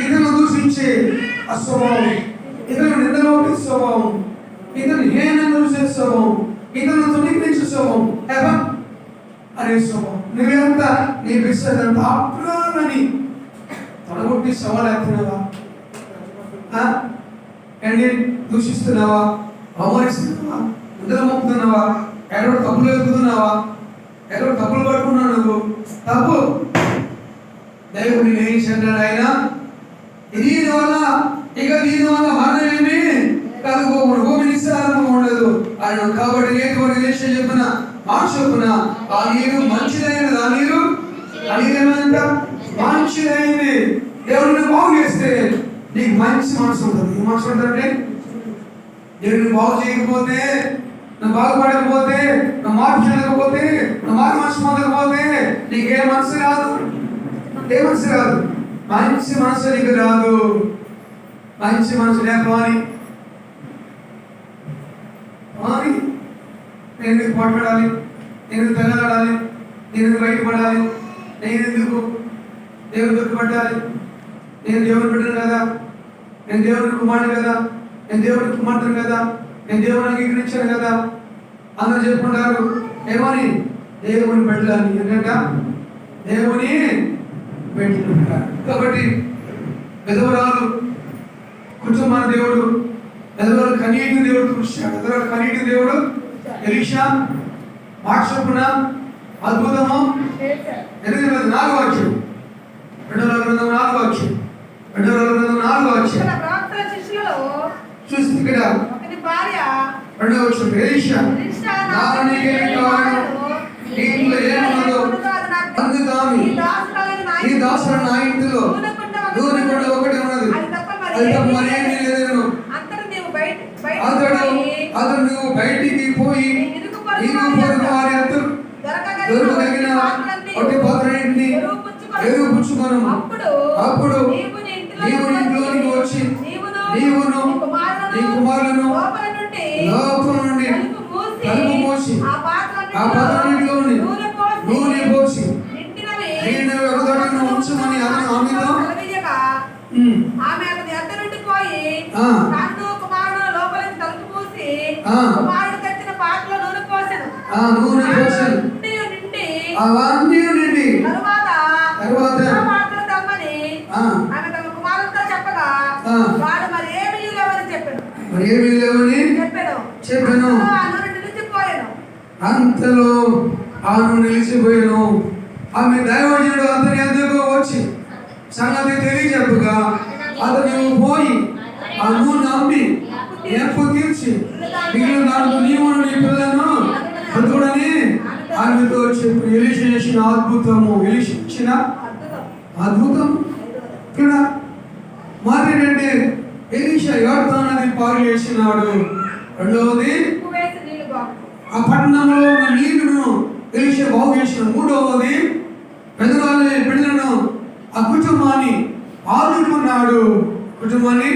ఇతరులు దూషించే అస్వభావం, ఇతరులు నిద్రలోకి స్వభావం, ఇతరులు హేనంగా చూసే స్వభావం, ఇతరులు తొలగించే స్వభావం అనే స్వభావం నువ్వేంతా నీ బిడ్డంతా అప్రాలని తొడగొట్టి సవాలు ఎత్తున్నావా? దూషిస్తున్నావా? అవమానిస్తున్నావా? నిద్ర మోపుతున్నావా? ఎక్కడో తప్పులు ఎదుగుతున్నావా? ఎక్కడో తప్పులు పట్టుకున్నావు నువ్వు. తప్పు. దేవుడు ఏం చెందాడు ఆయన? దీనివల్ల మరణమేమి కలుగుకోకూడదు, భూమి నిస్సారంగా ఉండదు ఆయన. కాబట్టి నేటి వరకు చెప్పిన మాట చొప్పున ఆ నీరు మంచిదైనది. ఆ నీరు ఏమంట మంచిదైంది. దేవుడిని బాగు చేస్తే నీకు మంచి మనసు ఉంటుంది. ఏ మనసు ఉంటుందంటే దేవుడిని బాగు చేయకపోతే, నువ్వు బాగుపడకపోతే, నువ్వు మార్పు చెందకపోతే, నువ్వు మారు మనసు పొందకపోతే నీకే మనసు రాదు. ఏ మనసు రాదు? మంచి మనసు నీకు రాదు. మంచి మనసు లేకపోని నేను ఎందుకు పోట్లాడాలి, నేను ఎందుకు తెల్లడాలి, నేను ఎందుకు బయటపడాలి, నేను ఎందుకు దేవుని దొరికిపడాలి, నేను దేవుని బిడ్డను కదా, నేను దేవుని కుమారుడు కదా, నేను దేవుని కుమార్తెను కదా, నేను దేవుని అంగీకరించాను కదా అందరూ చెప్పుకుంటారు. ఏమని? దేవుని బిడ్డలని. ఎందుకంట దేవుని బిడ్డలు. కాబట్టి పెదవరాలు కుటుంబాన్ని దేవుడు, పెదవరాలు కనీటి దేవుడు చూశాడు. పెదవరాలు కనీటి దేవుడు ఎలీషా మాట చొప్పున అద్భుతము 4వ వాక్యం, 2వ గ్రంథం 4వ వాక్యం, 2వ గ్రంథం 4వ వాక్యం చూస్తే ఇక్కడ 2వ వాక్యం ఎలీషా కావాలి నీకేమి కావాలి దీంట్లో ఏమున్నదో అందుకామి ఈ దాసుడు నా ఇంటిలో నూనె కుండ ఒకటి ఉన్నది అది తప్ప మరేమీ లేదు. అతడు నువ్వు బయటికి పోయి నీకు పొరుగు వారి అందరూ దొరకదగిన ఒకటి పాత్రని ఎరువు పుచ్చుకొను. అప్పుడు నీవు ఇంట్లోనికి వచ్చి నీవును నీ కుమారులను లోపల నుండి తలుపు మూసి ఆ పాత్రలోని నూనె పోసి నిండినవి ఒక చోట ఉంచమని అతను ఆమెతో నూనె పోసాను. అవన్నీ నిండి తరువాత మరి ఏమీ లేవని చెప్పాను. అంతలో ఆమె నిలిచిపోయాను. ఆమె దైవజనుడు అతని ఎదురుగా వచ్చి సంగతి తెలియజెప్పగా అతను పోయి ఆ నూనె అమ్మి ఎప్పు తీర్చి మిగిలిన దాంట్లో నీవు నీ పిల్లలను బ్రతుకుడని ఆమెతో చెప్పి ఎలీషా చేసిన అద్భుతము. ఎలీషా ఇచ్చిన అద్భుతం ఇక్కడ మాట ఏంటంటే ఎలీషా యోర్దాను నది పారు చేసినాడు. రెండవది ఆ పట్టణంలో ఉన్న నీళ్లను ఎలీషా బాగు చేసిన. మూడవది బిడ్డలను ఆ కుటుంబాన్ని ఆదుకున్నాడు. కుటుంబాన్ని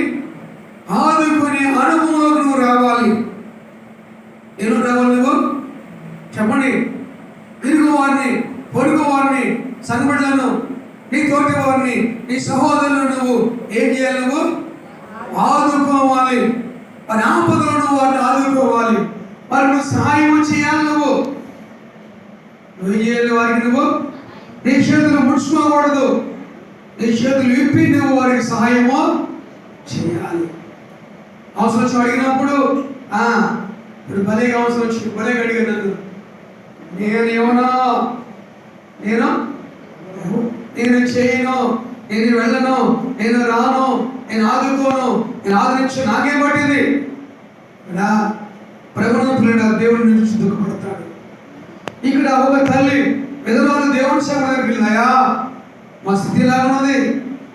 ఆదుకుని అనుభవంలోకి నువ్వు రావాలి. ఏం రావాలి నువ్వు చెప్పండి. ఇరుగు వారిని పొరుగు వారిని సంఘటనలను నీ తోటి వారిని నీ సహోదరులను నువ్వు ఏం చేయాలి? నువ్వు ఆదుకోవాలి. వారి ఆపదలో నువ్వు వారిని ఆదుకోవాలి. వారికి నువ్వు సహాయం చేయాలి. నువ్వు చేయాలి వారికి. నువ్వు నీ చేతులు ముడుచుకోకూడదు. నీ చేతులు విప్పి నువ్వు వారికి సహాయము చేయాలి. అవసరం వచ్చి అడిగినప్పుడు ఇప్పుడు భలేగా అవసరం వచ్చి భలేగా అడిగాను. నన్ను నేను చేయను, నేను వెళ్ళను, నేను రాను, నేను ఆదుకోను, నేను ఆదరించు. నాకేం పట్టింది? ప్రభుత్వ దేవుడి నుంచి దుఃఖపడతాడు. ఇక్కడ ఒక తల్లి విధవాలు దేవుడి సేవ దగ్గరికి వెళ్ళినాయా, మా స్థితి ఇలా ఉన్నది,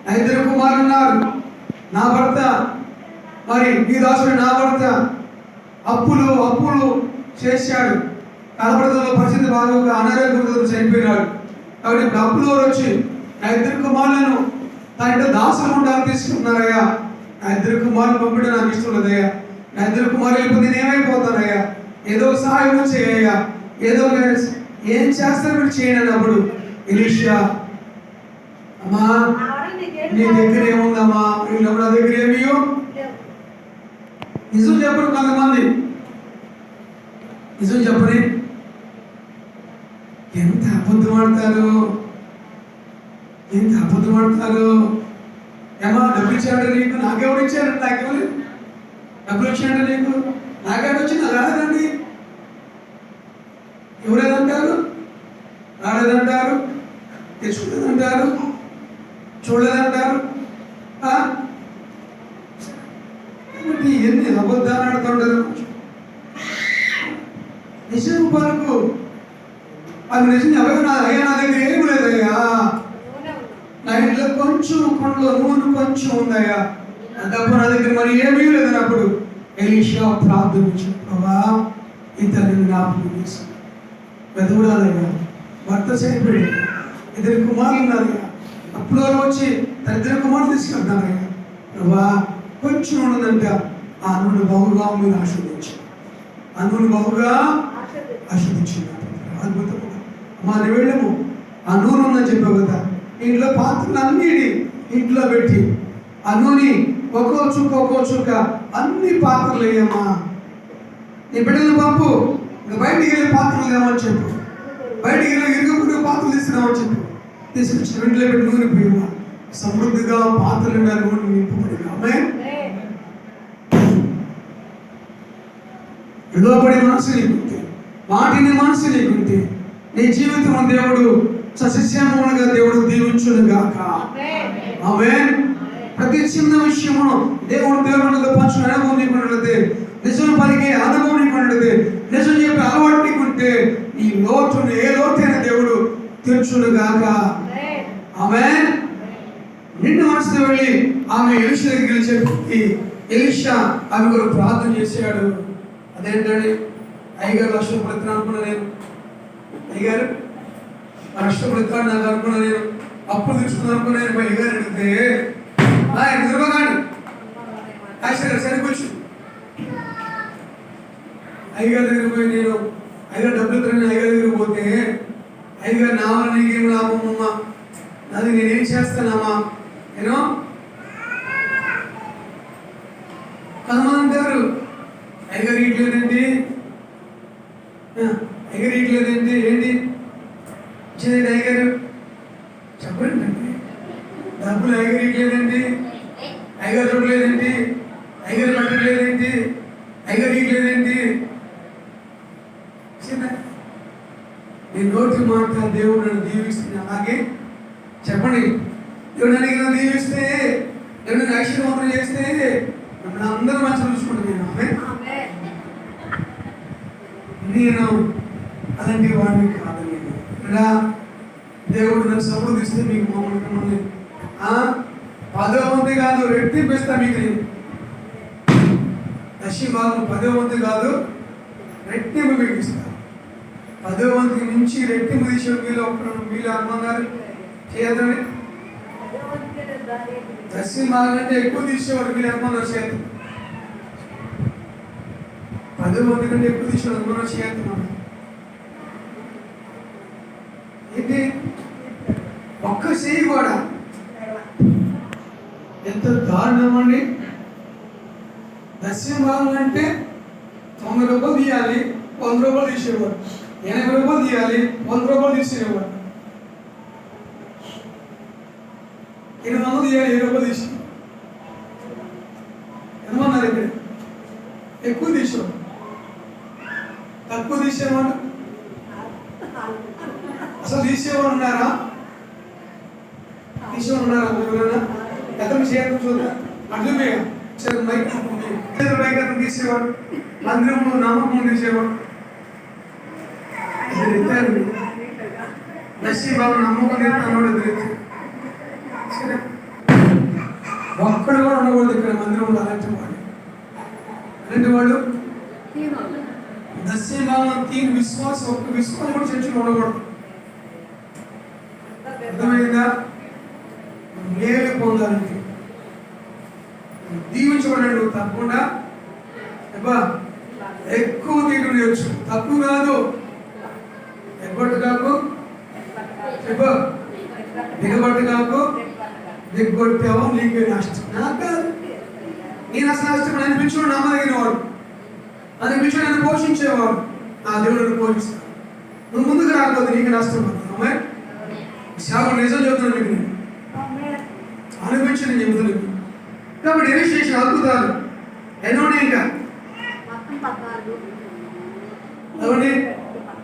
నా ఇద్దరు కుమారులు ఉన్నారు, నా భర్త మరి ఈ దాసుడు నా భర్త అప్పులు చేశాడు, కనపడతలో పరిస్థితి బాగా అనారోగ్యంతో చనిపోయినాడు. కాబట్టి ఇప్పుడు అప్పులు వచ్చి నా ఇద్దరు కుమారులను తన ఇంట్లో దాసులు ఉండాలని తీసుకుంటున్నారయ్యా. నా ఇద్దరు కుమారులు పంపిణీ నాకు ఇష్టం లేదయ్యా. నా ఇద్దరు కుమారులు వెళ్ళిపోతే నేనైపోతానయ్యా. ఏదో సహాయం చేయ్యా, ఏదో ఏం చేస్తారు మీరు చేయండి అన్నప్పుడు ఎలీషా అమ్మా నీ దగ్గర ఏముందమ్మా? నా దగ్గర ఏమియో నిజం చెప్పరు కొంతమంది. నిజం చెప్పని ఎంత అబద్ధం ఆడతారు, ఎంత అబద్ధం ఆడతారు. ఏమా డబ్బులు ఇచ్చాడు నీకు? నాకెవరు ఇచ్చారండి? నాకెవరు డబ్బులు ఇచ్చాడు నీకు? నాకెవరు వచ్చి నాకు రాలేదండి. ఎవరేదంటారు? రాలేదంటారు, తెచ్చుకోలేదంటారు, చూడలేదంటారు. ఎన్ని అబద్ధాలు ఆడుతుంటారు. నిజం పలుకు. అది నిజం ఎవరు? అయ్యా నా దగ్గర ఏమి లేదయ్యా, నా ఇంట్లో కొంచెం కొండలో నూనె కొంచెం ఉందయ్యా, తప్ప నా దగ్గర మరి ఏమీ లేదన్నప్పుడు ఎలీషా ప్రార్థించు, ప్రభా ఇతరుని జ్ఞాపకం చేశాను. వెదవుడాలయ్యా, భర్త చనిపోయాడు, ఇద్దరు కుమారులు ఉన్నారయ్యా, అప్పుడు వచ్చి తన ఇద్దరు కుమారులు తీసుకెళ్తానయ్యా. ప్రభా కొంచెం ఉన్నదంట, ఆ నూనె బహుగా మీరు ఆస్వాదించు, ఆ నూనె బహుగా ఆస్వాదించింది. అద్భుతముగా మా వెళ్ళము ఆ నూనె ఉందని చెప్పావు కదా, ఇంట్లో పాత్రలు అన్నిటి ఇంట్లో పెట్టి ఆ నూనె ఒక్కో చుక్క అన్ని పాత్రలు వేయమ్మా. నీ బిడ్డలు పంపు, ఇంకా బయటికి వెళ్ళి పాత్రలు లేవని చెప్పు, బయటికి వెళ్ళి ఇరుగుపురు పాత్రలు తీసుకురావని చెప్పు. తీసుకొచ్చి ఇంట్లో పెట్టి నూనె పోయమ్మా. సమృద్ధిగా పాత్రలు నూనె నింపబడి లోపడి మనసు నీకుంటే, వాటిని మనసు నీకుంటే నీ జీవితం దేవుడు సస్యశ్యామములుగా దేవుడు దీవించును గాక. ఆమేన్. ప్రతి చిన్న విషయమును దేవుడితో పంచుకునే అనుభవం నీకున్నట్లయితే నిజం పలికే అనుభవం నీకు ఉండదు, నిజం చెప్పే అలవాటు నీకు ఉంటే ఈ లోటును ఏ లోటైన దేవుడు తీర్చును గాక. ఆమేన్. నిన్ను మనసుతో వెళ్ళి ఆమె ఎలీషా దగ్గర చెప్పి ఎలీషా ఆమె కొరకు ప్రార్థన చేశాడు. అదేంటండి, అయ్యగారు లక్ష రూపాయలు అనుకున్నా నేను, అయ్యగారు లక్ష రూపాయలు నాకు అనుకున్నా నేను, అప్పులు తీసుకున్నాను అనుకున్నా నేను. అయ్యగారు అడిగితే ఆయన ఎదురుగాడు సరే సరికొచ్చు అయ్యగారి దగ్గర పోయి నేను అయ్యగారు డబ్బులు ఇస్తాను. అయ్యగారి దగ్గర పోతే అయ్యగారు నా వల్ల నీకేం లాభమమ్మా, నాది నేనేం చేస్తానమ్మా, నేను కొంతమంది అంటారు అయ్యగారు ఇట్లేదేంటి, అయ్యగారు ఇట్లేదేంటి, ఏంటి ఇచ్చేది అయ్యగారు చెప్పండి, డబ్బులు అయ్యగారు ఇట్లేదేంటి, అయ్యగారు చూడలేదేంటి, అయ్యగారు పట్టలేదేంటి, అయ్యగారు ఇట్లేదేంటి. నీ నోటి మాట దేవుడు నన్ను దీవిస్తున్నా, అలాగే చెప్పండి. దేవుడు నన్ను దీవిస్తే, దేవుడు నన్ను ఆశీర్వాదం చేస్తే మిమ్మల్ని అందరూ మంచిగా చూసుకుంటాను. నేను అలాంటి వాడిని కాదు. నేను ఇలా దేవుడు నన్ను సమృద్ధిస్తే మీకు మమ్మల్ని 10వ వంతు కాదు రెట్టింపిస్తా మీకు. నేను దశభాగం 10వ వంతు కాదు రెట్టింపు మీకు ఇస్తా. 10వ వంతుకి మించి రెట్టింపు తీసేవాడు వీళ్ళు అనుకున్నారు చేయదండి. దశభాగం అంటే ఎక్కువ తీసేవాడు వీళ్ళు అనుకున్నారు చేద్దాం. 10వ వంతు కంటే ఎక్కువ తీసేవాడు అనుకున్నారు చేద్దాం. ఏంటి ఒక్క చేయి కూడా ఎంత దారుణం అండి. దశభాగం అంటే 90 రూపాయలు తీయాలి, 100 రూపాయలు తీసేవాడు. 80 రూపాయలు తీయాలి, 100 రూపాయలు తీసేవాడు. 800 తీయాలి, 7 రూపాయలు తీసి ఏమన్నారు ఇక్కడ ఎక్కువ తీసేవాడు. తక్కువ తీసేవాడు అసలు తీసేవాడు ఉన్నారా? తీసేవాడు ఉన్నారా? ఎవరైనా ఎక్కడ చేయడం చూద్దాం. అడ్డు మైకం తీసేవాడు, మందిరంలో నమ్మకం తీసేవాడు. నశీబాబు నమ్మకం తీస్తాను. ఒక్కడు కూడా ఉండకూడదు ఇక్కడ మందిరంలో అలాంటి వాళ్ళు. నశీబాబు తీన్ విశ్వాసం, ఒక్క విశ్వాసం కూడా చర్చలు ఉండకూడదు. అర్థమైందా? మేలు పొందాలంటే దీవించబడ్డాడు తప్పకుండా ఎక్కువ తీరు నేర్చు, తక్కువ కాదు. ఎగ్గొట్టు కాకు, దిగబట్టు కాకు, దిగ్గొట్టావో నీకే నష్టం. నాకు కాదు, నేను అసలు నష్టం అనిపించుకోండి. నమ్మదగిన వాడు అనిపించుకుని నన్ను పోషించేవాడు. నా దేవుడిని పోషిస్తాను. నువ్వు ముందుకు రాకపోతే నీకు నష్టం పడుతుంది. సేవ నిజం చెబుతున్నాను మీకు, అనిపించి నేను చెబుతున్నాను. కాబట్టి ఏమి చేసిన అద్భుతాలు ఎన్నో ఇంకా అవన్నీ.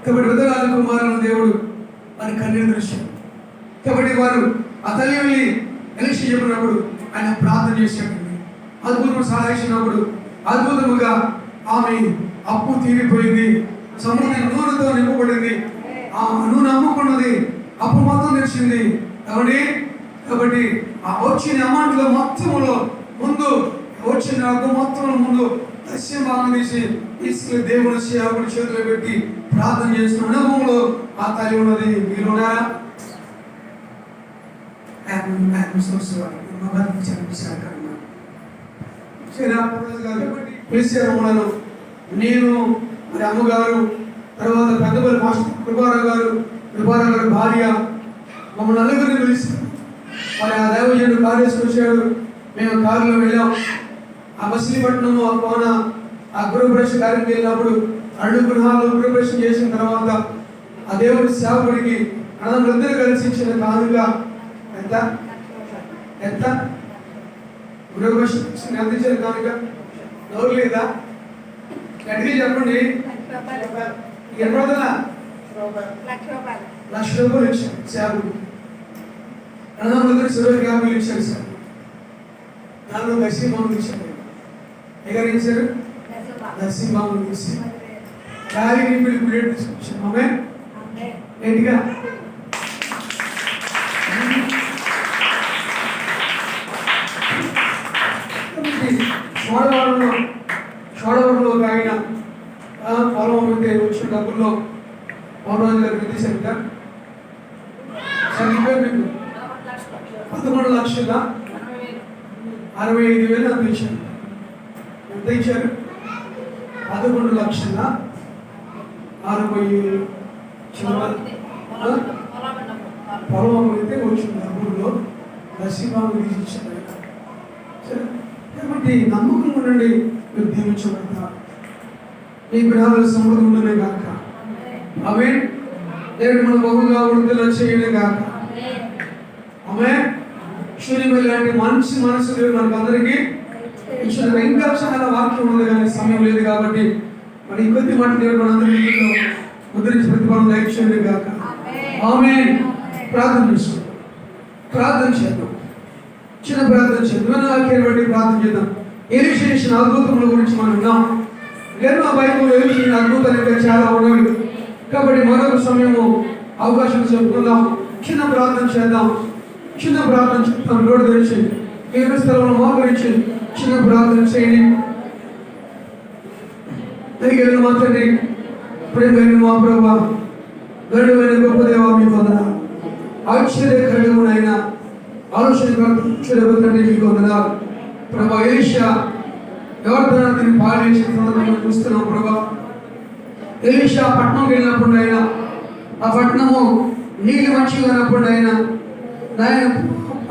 కాబట్టి విధవాల కుమారులను దేవుడు వారి కన్నీరు దృశ్యం. కాబట్టి వారు ఆ తల్లి వెళ్ళి ఎలీషా చెప్పినప్పుడు ఆయన ప్రార్థన చేశాడు. అద్భుతం సహాయించినప్పుడు అద్భుతముగా ఆమె అప్పు తీరిపోయింది, సమృద్ధి నూనెతో నింపబడింది. ఆ నూనె అమ్ముకున్నది, అప్పు మొత్తం తెచ్చింది. కాబట్టి ఆ వచ్చిన అమౌంట్లో మొత్తంలో ముందు వచ్చిన అప్పు మొత్తంలో ముందు దశభాగం తీసుకుని దేవుని సేవకుడి చేతిలో పెట్టి ప్రార్థన చేసిన అనుభవంలో ఆ తల్లి ఉన్నది. మీరున్నారా? నేను మరి అమ్మగారు, తర్వాత పెద్దపల్లి మాస్టర్ కృపారావు గారు భార్య, మమ్మల్ని నలుగురిని పిలిచారు. మరి ఆ దైవజనుడు కారు వేసుకొని వచ్చాడు. మేము కారులో వెళ్ళాం. ఆ మచిలీపట్నం ఆ కోన ఆ గృహప్రవేశ కార్యం వెళ్ళినప్పుడు 2 గృహాలు గృహప్రవేశం చేసిన తర్వాత ఆ దేవుడి సేవకుడికి అన్నదమ్ములందరూ కలిసి ఇచ్చిన కానుగా ఎంత గృహప్రవేశం ఎంత ఇచ్చిన కానుక ఎవరు లేదా? గట్టిగా చెప్పండి. ఎంత ₹1,00,000 ఇచ్చారు సేవకుడు. అన్నదమ్ములందరూ 50 ఇచ్చారు సార్. నాలుగు దశ మనం ఇచ్చారు. ఎక్కడ ఇచ్చారు? దశీభాగం తీసి డాడీని పిలుపు రేట్ తీసుకొచ్చాం. ఆమె ఏంటిగా షోడవరంలో ఒక ఆయన పొలం అమ్మితే వచ్చిన డబ్బుల్లో పౌరాజు గారికి తీశారు కదా, మీకు 11,65,000 అంత ఇచ్చారు. ఎంత ఇచ్చారు? 11,60,000 పొలం అమ్మితే వచ్చిన డబ్బుల్లో దశీభాగం తీసి ఇచ్చారు. కాబట్టి నమ్మకం ఉండండి, మీరు దీవించబడతారు. మీ బిడ్డల సమృద్ధి ఉండనే కాక. ఆమె దేవుడు మన బహుగా వృద్ధుల చేయనే కాక. ఆమె శూన్యమే లాంటి మంచి మనసు దేవుడు మనకు అందరికీ ఇచ్చిన. ఇంకా చాలా వాక్యం ఉంది కానీ సమయం లేదు కాబట్టి మరి కొద్ది మాట దేవుడు మనందరికీ ముద్రించి ప్రతిఫలం దయచేయనే కాక. ఆమె ప్రార్థన చేస్తాం, ప్రార్థన చేద్దాం, చిన్న ప్రార్థన చేద్దాం, వాక్యాన్ని బట్టి ప్రార్థన చేద్దాం. ఎలీషా చేసిన అద్భుతముల గురించి మనం విన్నాం. ఎన్నో బైబిల్లో ఎలీషా అద్భుతాలు ఇంకా చాలా ఉన్నవి. కాబట్టి మరొక సమయము అవకాశం చెప్పుకుందాం, చిన్న ప్రార్థన చేద్దాం, చిన్న ప్రార్థన చెప్తాం. రోడ్డు తెరిచి ఏడు స్థలంలో మోకరించి చిన్న ప్రార్థన చేయండి. దయగలిగిన మాత్రమే ప్రేమ మా ప్రభా, గడువైన గొప్ప దేవా, మీకు వందనాలు. ఆశ్చర్యకరమైన ఆలోచన మీకు వందనాలు ప్రభా. ఎలీషా యెహోవా పాలించిన సందర్భంలో చూస్తున్నాం ప్రభా. ఎలీషా పట్టణంకి వెళ్ళినప్పుడు ఆయన ఆ పట్టణము నీళ్ళు మంచిగా ఉన్నప్పుడు ఆయన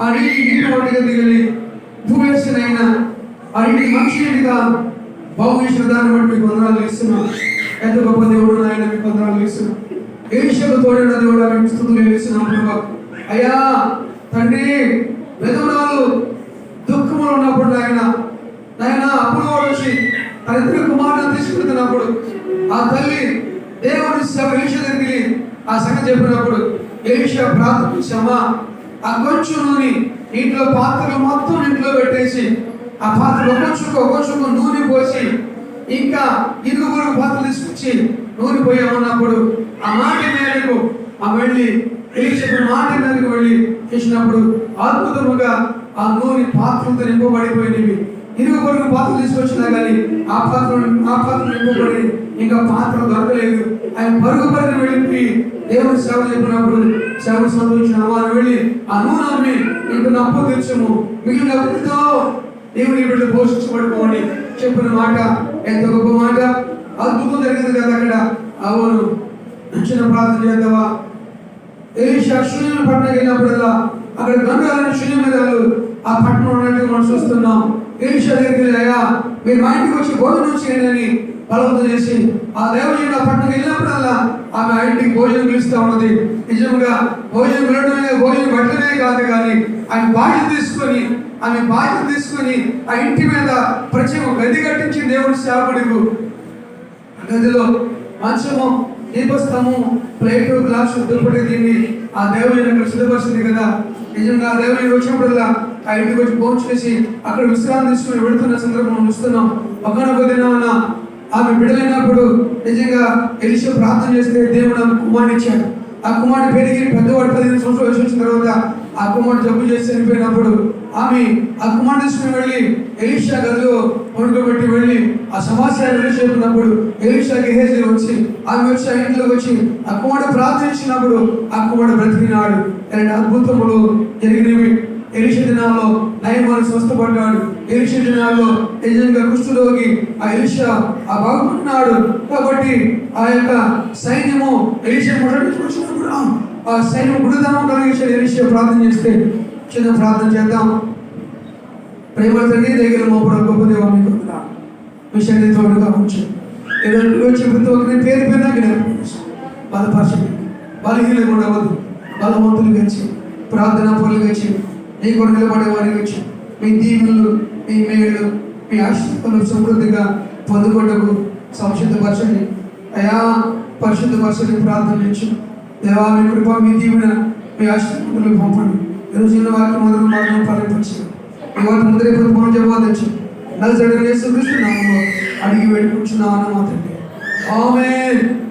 ఆ నీటి వాటిగా దిగలి భూవేసిన ఆయన ఆ నీటి మంచిగా బాగు చేసిన దాన్ని బట్టి మీకు వందనాలు ఇస్తున్నాం. ఎంత గొప్ప దేవుడు ఆయన, మీకు వందనాలు ఇస్తున్నాం. ఎలీషాకు తోడైన దేవుడు మీకు స్తుతులు ఇస్తున్నాం ప్రభా. అయ్యా తండ్రి, వెధవరాలు దుఃఖములు ఉన్నప్పుడు ఆయన అప్పుడు వచ్చి తన ఇద్దరు కుమారులను తీసుకెళ్తున్నప్పుడు ఆ తల్లి దేవుని ఎలీషా దగ్గరికి ఆ సంగతి చెప్పినప్పుడు ఎలీషా ప్రార్థించామా, ఆ కొంచెం నూనె ఇంట్లో పాత్రలు మొత్తం ఇంట్లో పెట్టేసి ఆ పాత్రలు ఒక్కొక్క నూనె పోసి ఇంకా ఇరుగురు పాత్రలు తీసుకొచ్చి నూనె పోయామన్నప్పుడు ఆ మాట మేరకు ఆ వెళ్ళి ఎలీషా మాట మేరకు వెళ్ళి చేసినప్పుడు అద్భుతముగా ఆ నూనె పాత్రలతో నింపబడిపోయినవి. ఇరుగు పొరుగు పాత్రలు తీసుకొచ్చినా కానీ ఆ పాత్ర నింపబడి ఇంకా పాత్ర దొరకలేదు. ఆయన పరుగు వెళ్ళిపోయి దేవుని సేవ చెప్పినప్పుడు సేవ సంతోషించిన వారు వెళ్ళి ఆ నూనె అమ్మి ఇంక అప్పు తెచ్చము, మిగిలిన అప్పుతో దేవుని బిడ్డలు పోషించబడుకోండి చెప్పిన మాట ఎంత గొప్ప మాట. అద్భుతం జరిగింది కదా అక్కడ. అవును, చిన్న ప్రార్థన చేద్దావా. ఎలీషా శూన్యం పట్టణం వెళ్ళినప్పుడల్లా అక్కడ గంగాలని శూన్యమేదాలు ఆ పట్టణం ఉన్నట్టు మనం చూస్తున్నాం. ఎలీషా దగ్గరికి అయ్యా మీరు మా ఇంటికి వచ్చి భోజనం చేయండి అని బలవంతం చేసి ఆ దేవజనుడు ఆ పట్టణం వెళ్ళినప్పుడల్లా ఆమె ఆ ఇంటికి భోజనం పిలుస్తూ ఉన్నది. నిజంగా భోజనం వెళ్ళడమే, భోజనం పెట్టడమే కాదు కానీ ఆమె బాధ్యత తీసుకొని ఆ ఇంటి మీద ప్రత్యేక గది కట్టించి దేవుడి సేవకుడికు గదిలో మంచము, దీపస్తంభము, ప్లేటు, గ్లాసు, దుప్పటి దీన్ని ఆ దేవుని అక్కడ సిద్ధపరిచింది కదా. నిజంగా ఆ దేవుని వచ్చినప్పుడల్లా ఆ ఇంటికి వచ్చి భోజనం చేసి అక్కడ విశ్రాంతి తీసుకుని వెళుతున్న సందర్భం చూస్తున్నాం. ఒకనొక దినాన ఆమె బిడ్డలైనప్పుడు నిజంగా ఎలీషా ప్రార్థన చేస్తే దేవుడు ఆమె కుమారుని ఇచ్చాడు. ఆ కుమారుడు పెరిగి పెద్దవాడు 15 సంవత్సరాలు వయసు వచ్చిన తర్వాత ఆ కుమారుడు జబ్బు చేసి చనిపోయినప్పుడు ఆమె ఆ కుమారుడు తీసుకుని వెళ్ళి ఎలీషా గదిలో పడుకోబెట్టి వెళ్ళి ఆ సమాచారం వెళ్ళినప్పుడు ఎలీషా గెహజీ వచ్చి ఆమె వచ్చి ఆ ఇంట్లోకి వచ్చి ఆ కుమారుడు ప్రార్థించినప్పుడు ఆ కుమారుడు బ్రతికినాడు. ఇలాంటి అద్భుతములు జరిగినవి. ఎలీషా దినాల్లో నయమాను స్వస్థపడ్డాడు. ఎలీషా దినాల్లో నిజంగా కుష్ఠరోగి ఆ ఎలీషా ఆ బాగుపడినాడు. కాబట్టి ఆ యొక్క సైన్యము ఎలీషా వచ్చినప్పుడు ఆ సైన్యం గుడిదామం కలిగించాడు. ఎలీషా ప్రార్థన చేస్తే చిన్న ప్రార్థన చేద్దాం. ప్రేమ తండ్రి దగ్గర మోపడ గొప్ప దేవా, మీకు వందనాలు. విషయాన్ని తోడుగా ఉంచి వచ్చి ప్రతి ఒక్కరిని పేరు బలపరచండి. బలహీనలు ఉండవద్దు, బలవంతులు గచ్చి ప్రార్థన పనులు గచ్చి నీ కూడా నిలబడే వారికి వచ్చి మీ దీవులు, మీ మేళ్ళు, మీ ఆశీర్వాదాలు సమృద్ధిగా పొందుకోటకు సంసిద్ధపరచండి. అయా పరిశుద్ధపరచని ప్రార్థన చేసి దేవా మీ కృప, మీ దీవెన, మీ ఆశీర్వాదాలు పంపండి. ఈరోజు వాక్యం మొదలు ఫలించండి. ఈ వాటి ముందరే మనం జవాబు నలసడి యేసుక్రీస్తు నామములో అడిగి వేడుకుంటున్నాను మా తండ్రి. ఆమేన్.